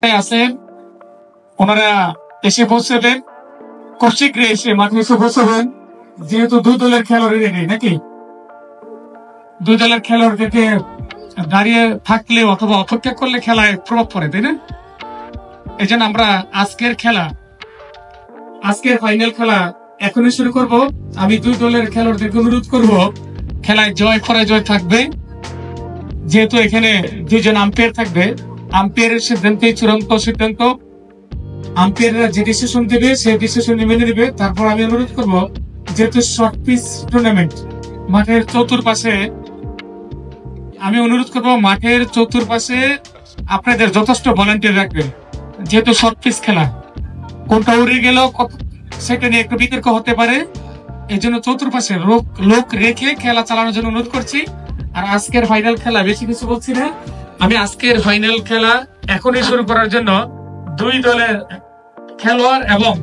আছেন ওনারা এসে পৌঁছাবেন, খুব শীঘ্রই এসে মাঠে এসে পৌঁছাবেন। যেহেতু দুই দলের খেলোয়াড় রেডি নাকি, দুই দলের খেলোয়াড়দেরকে দাঁড়িয়ে থাকলে অথবা অপেক্ষা করলে খেলায় প্রভাব পড়ে, তাই না? এই জন্য আমরা আজকের ফাইনাল খেলা এখনই শুরু করব। আমি দুই দলের খেলোয়াড়দেরকে অনুরোধ করব, খেলায় জয় পরাজয় থাকবে। যেহেতু এখানে দুইজন আম্পায়ার থাকবে, আম্পায়ারের সিদ্ধান্তই চূড়ান্ত সিদ্ধান্ত। আম্পায়াররা যে ডিসিশন দেবে সেই ডিসিশন মেনে নেবে। তারপর আমি অনুরোধ করব, যেহেতু শর্ট পিচ টুর্নামেন্ট, মাঠের চতুর্পাশে আপনাদের যথেষ্ট ভলান্টিয়ার রাখবেন। যেহেতু শর্ট পিচ খেলা, কোনটা উড়ে গেল সেটা নিয়ে একটু বিতর্ক হতে পারে। এই জন্য চতুর্পাশে লোক রেখে খেলা চালানোর জন্য অনুরোধ করছি। আর আজকের ফাইনাল খেলা, বেশি কিছু বলছি না, আমি আজকের ফাইনাল খেলা এখনই শুরু করার জন্য দুই দলের খেলোয়াড় এবং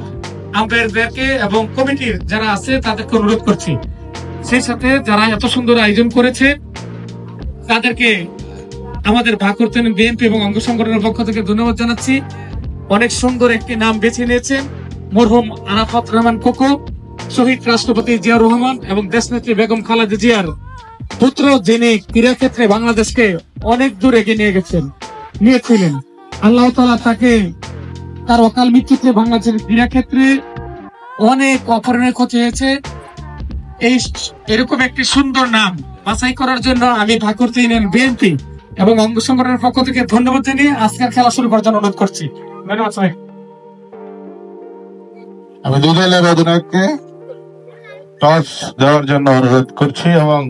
আম্পায়ারদেরকে এবং কমিটির যারা আছে তাদেরকে অনুরোধ করছি। সেই সাথে যারা এত সুন্দর আয়োজন করেছে তাদেরকে আমাদের ভাকুরতান বিএনপি এবং অঙ্গ সংগঠনের পক্ষ থেকে ধন্যবাদ জানাচ্ছি। অনেক সুন্দর একটি নাম বেছে নিয়েছেন মরহুম আরাফাত রহমান কোকো, শহীদ রাষ্ট্রপতি জিয়াউর রহমান এবং দেশনেত্রী বেগম খালেদা জিয়ার পুত্র, যিনি ক্রীড়া ক্ষেত্রে বাংলাদেশকে অনেক দূর এগিয়ে নিয়েছিলেন। আল্লাহ তাআলা তাকে তার অকাল মৃত্যুতে বাংলাদেশের ক্রীড়া ক্ষেত্রে অনেক অপরাধের ক্ষতি হয়েছে। এরকম একটি সুন্দর নাম বাছাই করার জন্য আমি ভাকুরতান বিএনপি এবং অঙ্গ সংগঠনের পক্ষ থেকে ধন্যবাদ জানিয়ে আজকের খেলা শুরু করার জন্য অনুরোধ করছি। ধন্যবাদ সবাই। আমি দুই দলের অধিনায়ককে টস দেওয়ার জন্য অনুরোধ করছি এবং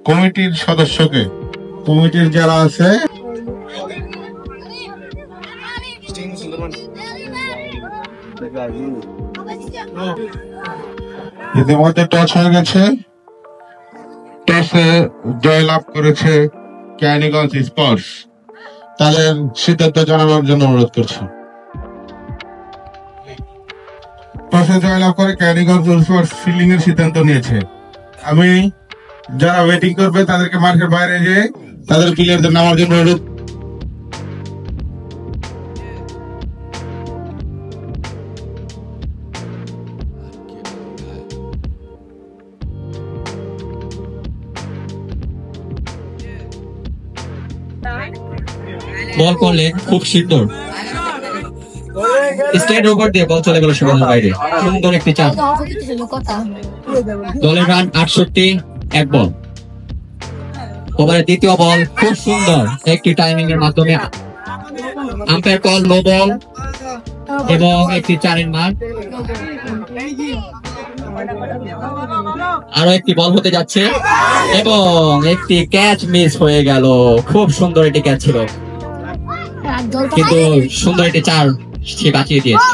কমিটির সদস্যকে, কমিটির যারা আছে ইতিমধ্যে টস হয়ে গেছে। টসে জয়লাভ করেছে কেরানীগঞ্জ স্পোর্টস। তাদের সিদ্ধান্ত জানানোর জন্য অনুরোধ করছি। টসে জয়লাভ করে কেরানীগঞ্জ স্পোর্টস ফিল্ডিং এর সিদ্ধান্ত নিয়েছে। আমি যারা ওয়েটিং করবে তাদেরকে মাঠের বাইরে যেয়ে তাদের প্লেয়ারদের নামার জন্য অনুরোধ। বল করলেন খুব সুন্দর, স্ট্রেট ওভার দিয়ে বল চলে গেল সীমানার বাইরে। সুন্দর একটি চার। দলের রান 68, এক বল। ওভারের দ্বিতীয় বল খুব সুন্দর একটি টাইমিং এর মাধ্যমে আম্পায়ার কল নো বল এবং একটি 4 মার। আরো একটি বল হতে যাচ্ছে এবং একটি ক্যাচ মিস হয়ে গেল। খুব সুন্দর একটি ক্যাচ ছিল, কিন্তু সুন্দর একটি 4 সে বাঁচিয়ে দিয়েছে।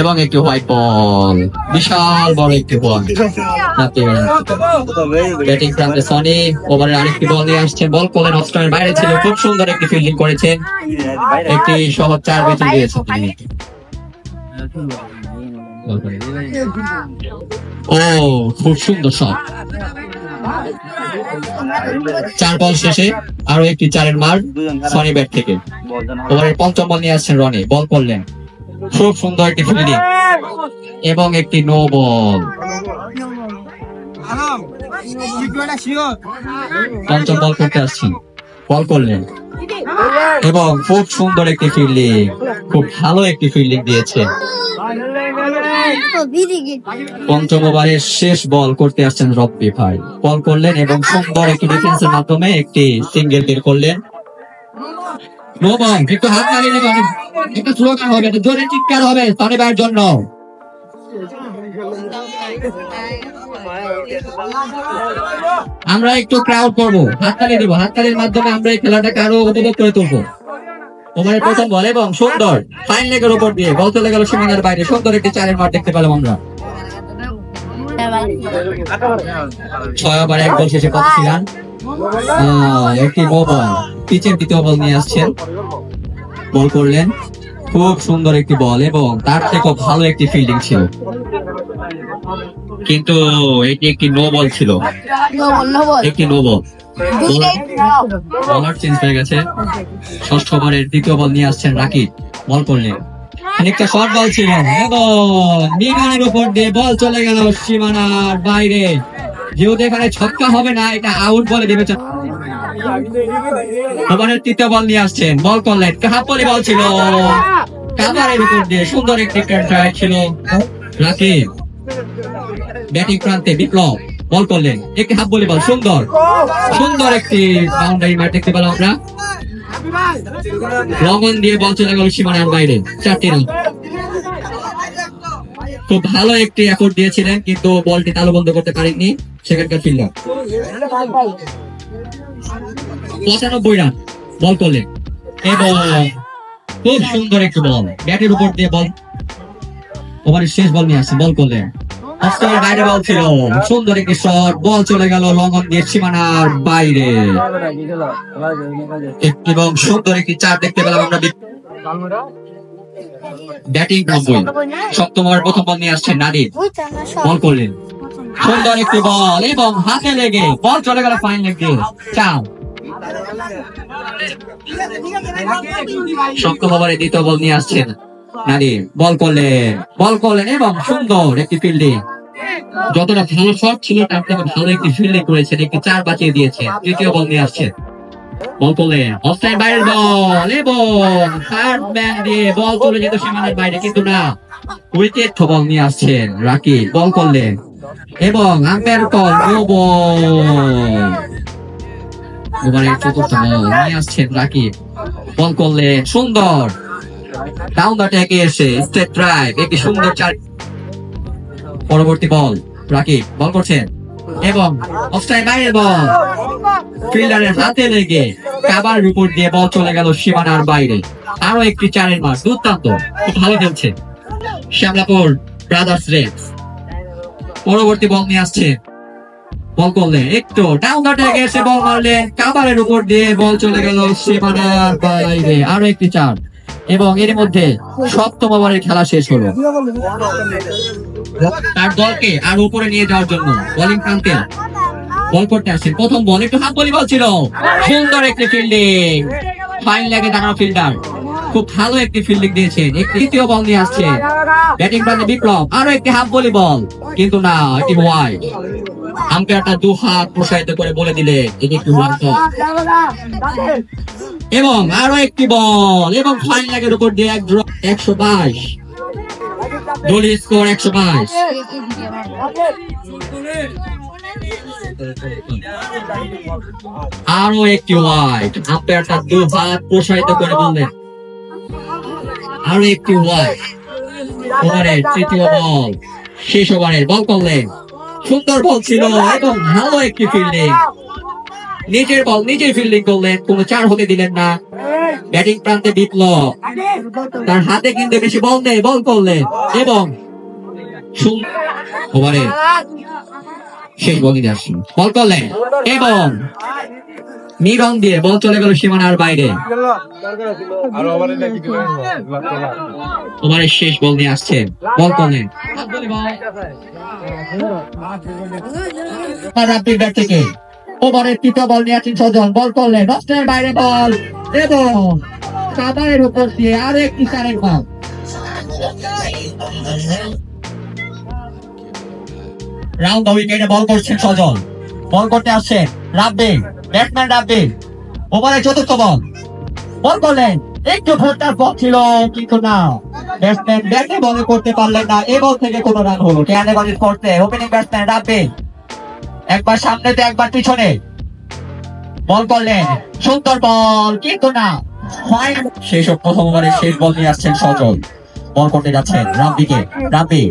এবং একটি হোয়াইট বল, বিশাল বড় একটি বল। ব্যাটিং প্রান্তে সনি ওভারের আরেকটি বল নিয়ে আসছেন। বল করলেন অফ স্টাম্পের বাইরে ছিল। খুব সুন্দর একটি ফিল্ডিং করেছেন, একটি সহজ 4 বেঁচে দিয়েছেন তিনি। ও খুব সুন্দর শট। 4 বল শেষে আরো একটি 4 মার সনি ব্যাট থেকে। ওভারের পঞ্চম বল নিয়ে আসছেন রনি। বল করলেন, খুব সুন্দর একটি ফিল্ডিং এবং একটি নো বল। পঞ্চম বল করতে আসছেন, বল করলেন এবং খুব সুন্দর একটি ফিল্ডিং, খুব ভালো একটি ফিল্ডিং দিয়েছে। পঞ্চম ওভারের শেষ বল করতে আসছেন রব্বি ভাই। বল করলেন এবং সুন্দর একটি ডিফেন্সের মাধ্যমে একটি সিঙ্গেল বের করলেন। No ball. একটু হাত নাড়িয়ে নেবেন, একটু স্লোগান হবে, জোরে চিৎকার হবে সনি ভাইয়ের জন্য। আমরা একটু ক্রাউড করবো, হাততালি দেবো। হাততালির মাধ্যমে আমরা এই খেলাটাকে আরো উপভোগ করে তুলবো। ওভারের প্রথম বল এবং সুন্দর ফাইন লেগের উপর দিয়ে বল চলে গেল সীমানার বাইরে। সুন্দর একটি 4 মার দেখতে পেলাম আমরা। 6 ওভার 1 বল শেষে 25 রান, একটি নো বল। পিচের দ্বিতীয় বল নিয়ে আসছেন, বল করলেন, খুব সুন্দর একটি বল এবং তার থেকেও ভালো একটি ফিল্ডিং ছিল, কিন্তু এটি একটি নো বল ছিল, একটি নো বল। বলার চেঞ্জ হয়ে গেছে। ষষ্ঠ ওভারের দ্বিতীয় বল নিয়ে আসছেন রাকিব, বল করলেন, খানিকটা শর্ট বল ছিল এবং মিরানের উপর দিয়ে বল চলে গেল সীমানার বাইরে। যেহেতু এখানে ছক্কা হবে না, এটা আউট বলে বিবেচনা। ওভারের তৃতীয় বল নিয়ে আসছেন, বল করলেন, হাফলি বল ছিল, কাভারের উপর দিয়ে সুন্দর একটি ট্রাই ছিল রাকিব। ব্যাটিং প্রান্তে বিপ্লব, বল করলেন, একটি হাফ বলি বল, সুন্দর সুন্দর একটি বাউন্ডারি মার দেখতে পেলাম আমরা। লঙ্ঘন দিয়ে বল চলে গেল সীমানার বাইরে, 4টি রান। খুব ভালো একটি এফোর্ট দিয়েছিলেন, কিন্তু বলটি তালুবন্ধ করতে পারেননি সেখানকার ফিল্ডার। 95 রান, বল করলেন এবং খুব সুন্দর একটি বল, ব্যাটের উপর দিয়ে বল। ওভারের শেষ বল নিয়ে আসছে, বল করলেন, বাইরে বল ছিল, সুন্দর একটি শট, বল চলে গেল লঙ্ঘন দিয়ে সীমানার বাইরে। এবং সুন্দর একটি 4 দেখতে পেলাম আমরা। ব্যাটিং 90, সপ্তম ওভার প্রথম বল নিয়ে আসছেন নাদির, বল করলেন, সুন্দর একটি বল এবং হাতে লেগে বল চলে গেল ফাইন লেগ দিয়ে 4। সপ্তম ওভারে দ্বিতীয় বল নিয়ে আসছেন নাদির, বল করলেন এবং সুন্দর একটি ফিল্ডিং। যতটা ভালো শট ছিল তার থেকে ভালো একটি ফিল্ডিং করেছেন, একটি 4 বাঁচিয়ে দিয়েছেন। তৃতীয় বল নিয়ে আসছেন, বল করলেন, অফসাইড বাইরের বল এবং থার্ড ম্যান দিয়ে বল চলে যেত সীমানার বাইরে, কিন্তু না, উইকেট বল নিয়ে আসছেন রাকিব, বল করলেন এবং আম্পায়ার কল নো বল। ওভারের চতুর্থ বল নিয়ে আসছেন রাকিব, বল করলেন, সুন্দর ডাউন দ্য ট্র্যাকে এসে স্ট্রেট ড্রাইভ, একটি সুন্দর 4। পরবর্তী বল রাকিব, বল করছেন এবং অফসাইড বাইরের বল, ফিল্ডারের হাতে লেগে কাভারের উপর দিয়ে বল চলে গেল সীমানার বাইরে। আরো একটি 4-এর মার, দুর্দান্ত, খুব ভালো খেলছে শ্যামলাপুর ব্রাদার্স রেডস। পরবর্তী বল নিয়ে আসছে, বল করলেন, একটু ডাউন দ্য ট্র্যাকে এসে বল মারলেন, কাভারের উপর দিয়ে বল চলে গেল সীমানার বাইরে। আরো একটি 4 এবং এর মধ্যে সপ্তম ওভারের খেলা শেষ হলো। তার দলকে আরো উপরে নিয়ে যাওয়ার জন্য বোলিং প্রান্তে বল করতে আসছেন। প্রথম বল একটু হাফ বলি বল ছিল, সুন্দর একটি ফিল্ডিং, ফাইন লেগে দাঁড়ানো ফিল্ডার, খুব ভালো একটি ফিল্ডিং দিয়েছেন। একটি তৃতীয় বল নিয়ে আসছে ব্যাটিং প্রান্তে বিপ্লব, আরো একটি হাফ বলি বল, কিন্তু না, এটি ওয়াইড। আম্পায়ারটা 2 হাত প্রসারিত করে বলে দিলে এটি একটি ওয়াইড এবং আরো একটি বল এবং ফাইন লেগের উপর দিয়ে 122, দলীয় স্কোর 122। আরো একটি ওয়াইড, আম্পায়ারটা 2 হাত প্রসারিত করে বললেন আরো একটি ওয়াইড। ওভারের তৃতীয় বল, শেষ ওভারের, বল করলেন, সুন্দর বল ছিল এবং ভালো একটি ফিল্ডিং, নিজের বল নিজেই ফিল্ডিং করলেন, কোনো 4 হতে দিলেন না। ব্যাটিং প্রান্তে বিপ্লব, তার হাতে কিন্তু বেশি বল নেই, বল করলেন এবং ওভারে শেষ বল নিয়ে আসছেন, বল করলেন এবং মিরন দিয়ে বল চলে গেল সীমানার বাইরে। ওভারের শেষ বল নিয়ে আসছেন, বল করলেন, ব্যাট থেকে ওভারের তৃতীয় বল নিয়ে আসছেন সজন, বল করলেন, অস্ট্রেলিয়ার বাইরে বল এবং কাভারের উপর দিয়ে আরো একটি 4-এর বল। রাউন্ড দ্য উইকেটে বল করছেন সজন, বল করতে আসছেন রাব্বি, ব্যাটসম্যান রাব্বি। ওভারের চতুর্থ বল, বল করলেন, একটু ভোটার বল ছিল, কিন্তু না, ব্যাটসম্যান ব্যাটে বল করতে পারলেন না। এই বল থেকে কোনো রান হলো ক্যান্ডেগঞ্জ করতে ওপেনিং ব্যাটসম্যান রাব্বি, একবার সামনেতে একবার পিছনে, বল করলেন, সুন্দর বল, কিন্তু না, শেষ প্রথম ওভারের শেষ বল নিয়ে আসছেন সজল, বল করতে যাচ্ছেন রাব্বিকে। রাব্বি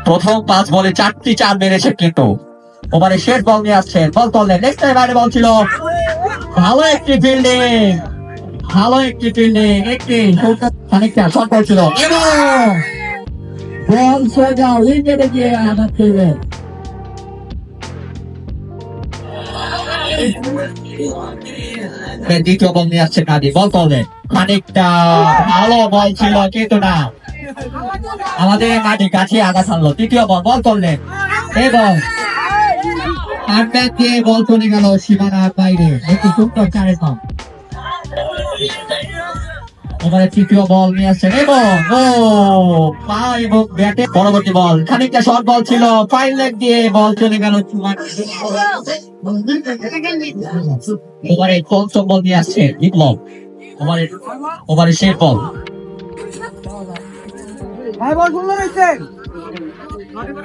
প্রথম 5 বলে 4টি 4 মেরেছে, কিন্তু ওভারের শেষ বল নিয়ে আসছেন, বল করলেন, নেক্সট টাইম বাইরে বল ছিল, ভালো একটি ফিল্ডিং, ভালো একটি ফিল্ডিং, একটি খানিকটা শট বল ছিল এবং বল সোজা উইকেটে গিয়ে আঘাত করবে। দ্বিতীয় বল নিয়ে আসছে নাদি, বল করলেন, খানিকটা ভালো বল ছিল, কিন্তু না, আমাদের মাটি কাছে আঘাত আনলো। তৃতীয় বল, বল করলেন এবং আর ব্যাট দিয়ে বল চলে গেল সীমানার বাইরে, একটি সুন্দর চারের পাম। এবারে তৃতীয় বল নিয়ে আসছেন এবং পা এবং ব্যাটে পরবর্তী বল, খানিকটা শর্ট বল ছিল, ফাইন লেগ দিয়ে বল চলে গেল এবারে পঞ্চম বল নিয়ে আসছে বিপ্লব। ওভারের শেষ বল,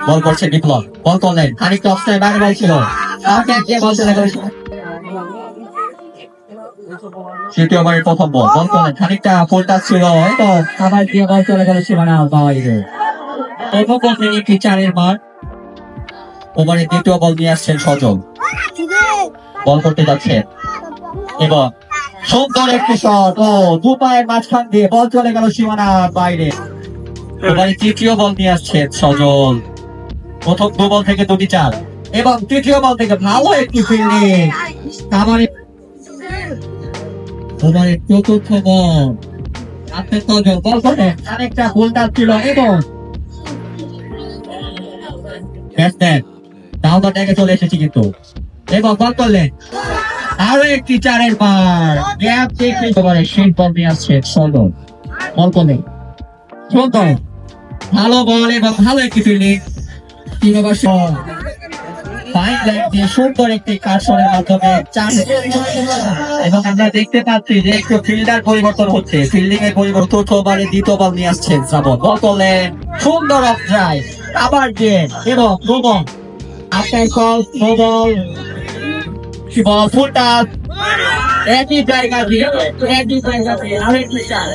বল করছে বিপ্লব, বল করলেন, খানিকটা অফসাইড বাইরে বল ছিল, বল চলে গেল তৃতীয় ওভারের প্রথম বল, বল করলেন, খানিকটা ফুল টাচ ছিল এবং আবার দিয়ে বল চলে গেল সীমানার বাইরে। একটি চারের মার। ওভারের দ্বিতীয় বল নিয়ে আসছেন সজল, বল করতে যাচ্ছে এবং সুন্দর একটি শট, দু পায়ের মাঝখান দিয়ে বল চলে গেল সীমানার বাইরে। ওভারে তৃতীয় বল নিয়ে আসছেন সজল, প্রথম দু বল থেকে দুটি চার এবং তৃতীয় বল থেকে ভালো একটি ফিল্ডিং। ওভারের চতুর্থ বল, আপনার সজল বল করে অনেকটা ফুল টাচ ছিল এবং ব্যাটসম্যান ডাউন ট্যাগে চলে এসেছে কিন্তু, এবং বল করলেন আরো একটি চারের বার, গ্যাপ দেখে এবারে শেষ বল নিয়ে আসছে সজল, বল করলেন সুন্দর ভালো বল এবং ভালো একটি ফিল্ডিং। 3 ওভার ফাইন লেগ দিয়ে সুন্দর একটি কাটশটের মাধ্যমে চার, এবং আমরা দেখতে পাচ্ছি যে একটু ফিল্ডার পরিবর্তন হচ্ছে, ফিল্ডিং এর পরিবর্তন। চতুর্থ ওভারে দ্বিতীয় বল নিয়ে আসছেন শ্রাবণ, বল করলেন সুন্দর অফ ড্রাইভ, আবার দিয়ে এবং প্রবল আপনার কল প্রবল বল ফুল টাচ, একই জায়গা দিয়ে আরেকটি চার।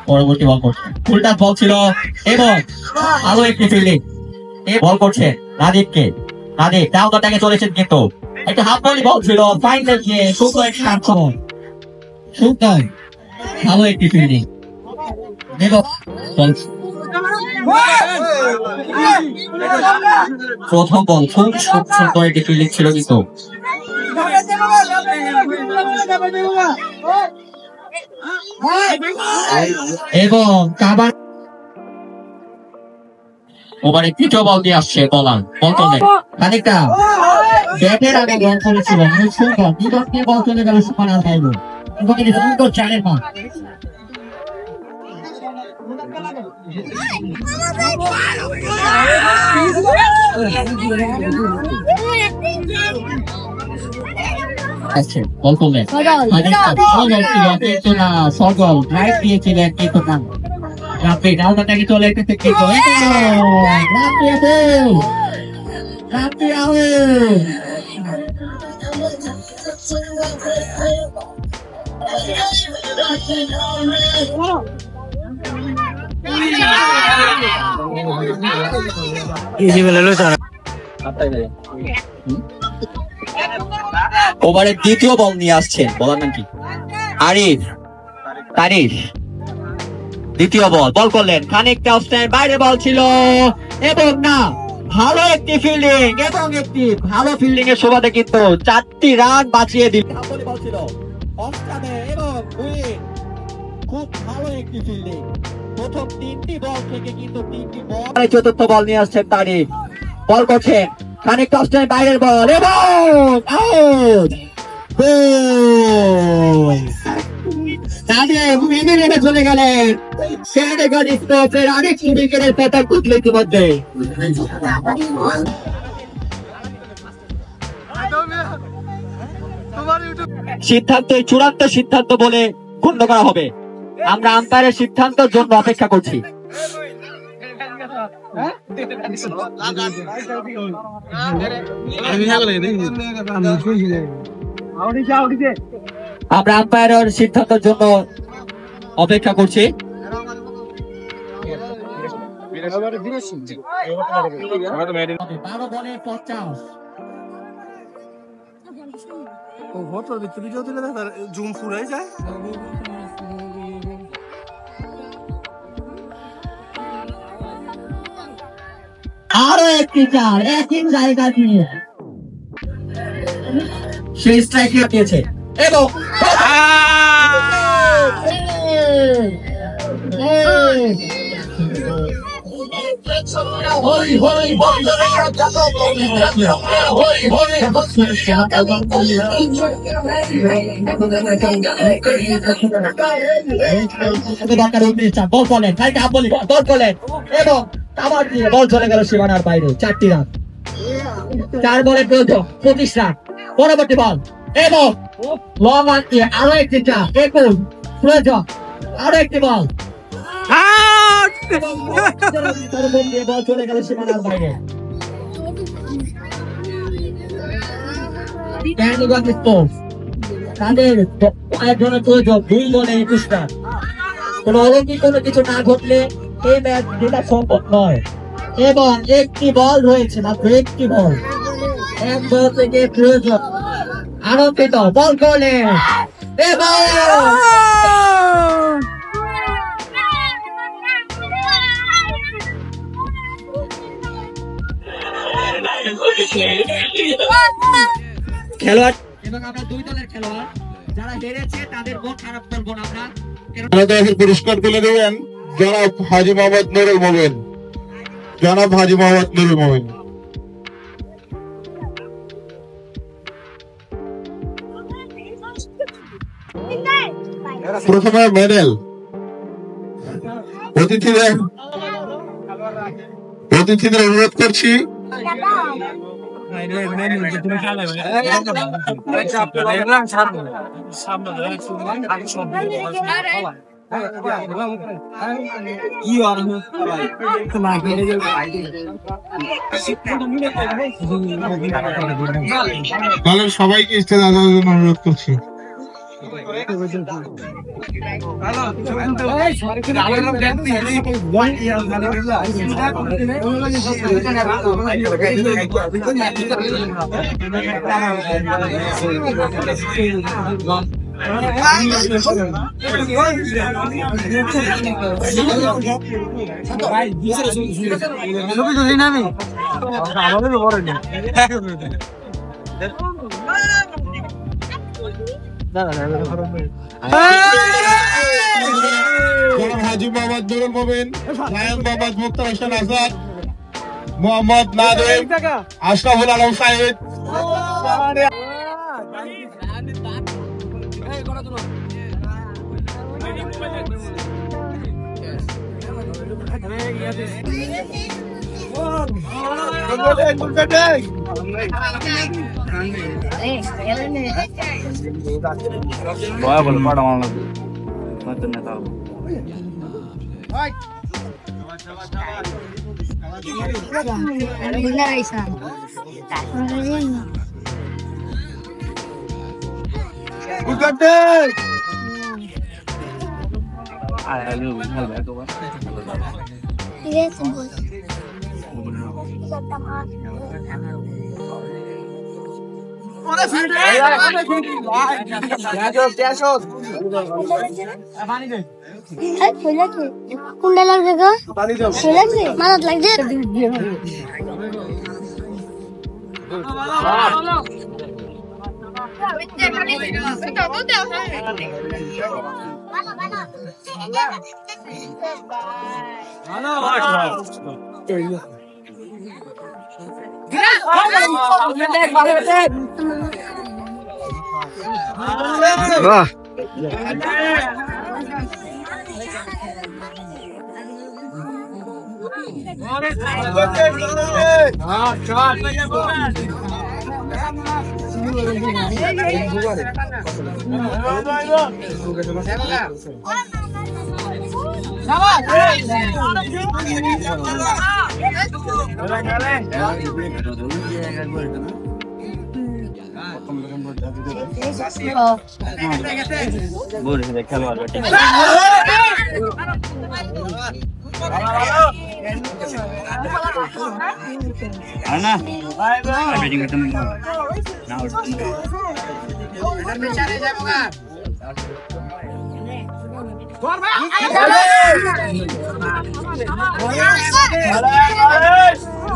পরবর্তী বল করছে, ফুল টাচ বল ছিল এবং আরো একটি ফিল্ডিং, বল করছে নাদিবকে, নাদিব ডাউন দ্য ট্যাগে চলেছেন কিন্তু একটা হাফ বলি বল ছিল, ফাইন লেগ দিয়ে সুন্দর একটি আক্রমণ, সুন্দর ভালো একটি ফিল্ডিং এবং প্রথম বল খুব সুন্দর একটি ফিল্ডিং ছিল কিন্তু এবং কাবার। ওভারে তৃতীয় বল দিয়ে আসছে বলার, বল করলেন খানিকটা ব্যাটের আগে বল করেছিল, সুন্দর দুজন দিয়ে বল চলে গেল সুপার বাইরে এবং এটি সুন্দর চারের মান। বল করলেন সজল ড্রাইভ দিয়েছিলেন কিন্তু না, রাত্রি ডাউনটাকে চলে এসেছে কিন্তু ওভারের দ্বিতীয় বল নিয়ে আসছেন, বলার নাম কি আরিফ, তারিফ। দ্বিতীয় বল, বল করলেন খানিকটা অফসাইড বাইরে বল ছিল এবং না ভালো একটি ফিল্ডিং এবং একটি ভালো ফিল্ডিং এর সুবাদে কিন্তু 4টি রান বাঁচিয়ে দিল, বল ছিল অফসাইডে এবং খুব ভালো একটি ফিল্ডিং। প্রথম 3টি বল থেকে কিন্তু 3টি বল। চতুর্থ বল নিয়ে আসছেন তারিফ, বল করছেন খানিকটা অফসাইড বাইরের বল এবং আউট। চলে গেলেন আরেক উইকেটের প্যাটার্ন করলে ইতিমধ্যে। সিদ্ধান্ত চূড়ান্ত সিদ্ধান্ত বলে গণ্য করা হবে, আমরা আম্পায়ারের সিদ্ধান্তের জন্য অপেক্ষা করছি। আমরা আম্পায়ারের সিদ্ধান্তের জন্য অপেক্ষা করছি। জুম ফুরাই যায়। আরো একটি চার একই জায়গা দিয়ে সেই স্ট্রাইক দিয়েছে এবং বল করলেন বল করলেন এবং কাবার দিয়ে বল চলে গেল সীমানার বাইরে। 4টি রান, 4 বলে প্রয়োজন 25 রান। পরবর্তী বল এবং লং রান দিয়ে আরো একটি চার 21 প্রয়োজন, আরো একটি বল বল চলে গেল সীমানার বাইরে। তাদের একজনের প্রয়োজন 2 বলে 21 রান। কোন অলৌকিক কোনো কিছু না ঘটলে এই ম্যাচ জেতা সম্ভব নয় এবং একটি বল রয়েছে, মাত্র একটি বল, এক বল থেকে প্রয়োজন আনন্দিত বল করলেন এবং খেলোয়াড় এবং আমরা 2 দলের খেলোয়াড় যারা হেরেছে তাদের মন খারাপ করবো না আমরা। পুরস্কার তুলে দেবেন জনাব হাজী মোহাম্মদ নুরুল মোমিন। জনাব হাজী মোহাম্মদ নুরুল মোমিন। প্রথমে মেডেল অতিথিদের অনুরোধ করছি দলের সবাইকে স্টেজ আসার জন্য অনুরোধ করছি। হাজী মোহাম্মদ নুরুল মোমিন, নায়েব মোহাম্মদ মুক্তার হোসেন আজাদ, মোহাম্মদ নাদিম, আশরাফুল আলম সাইদ। কুন্ডা লাগবে গো? লাগছে মারাত লাগছে।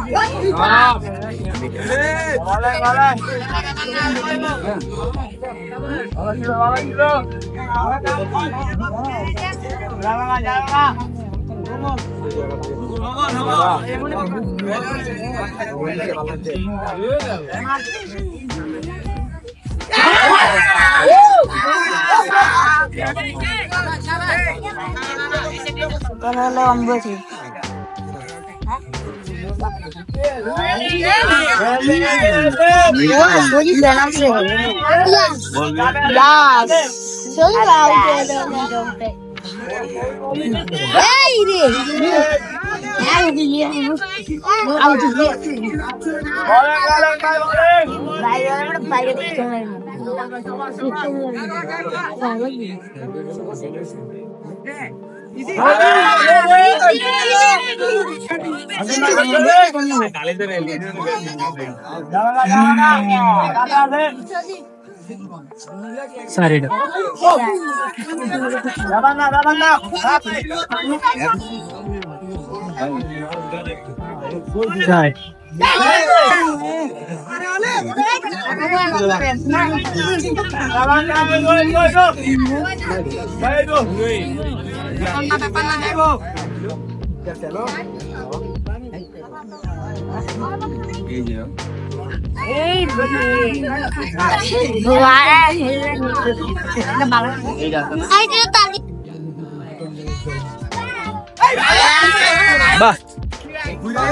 বাহ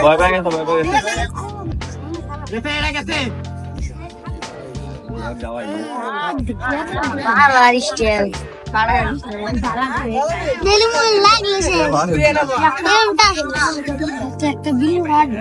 ভয় পেয়ে গেছে একটা বিল বাংলা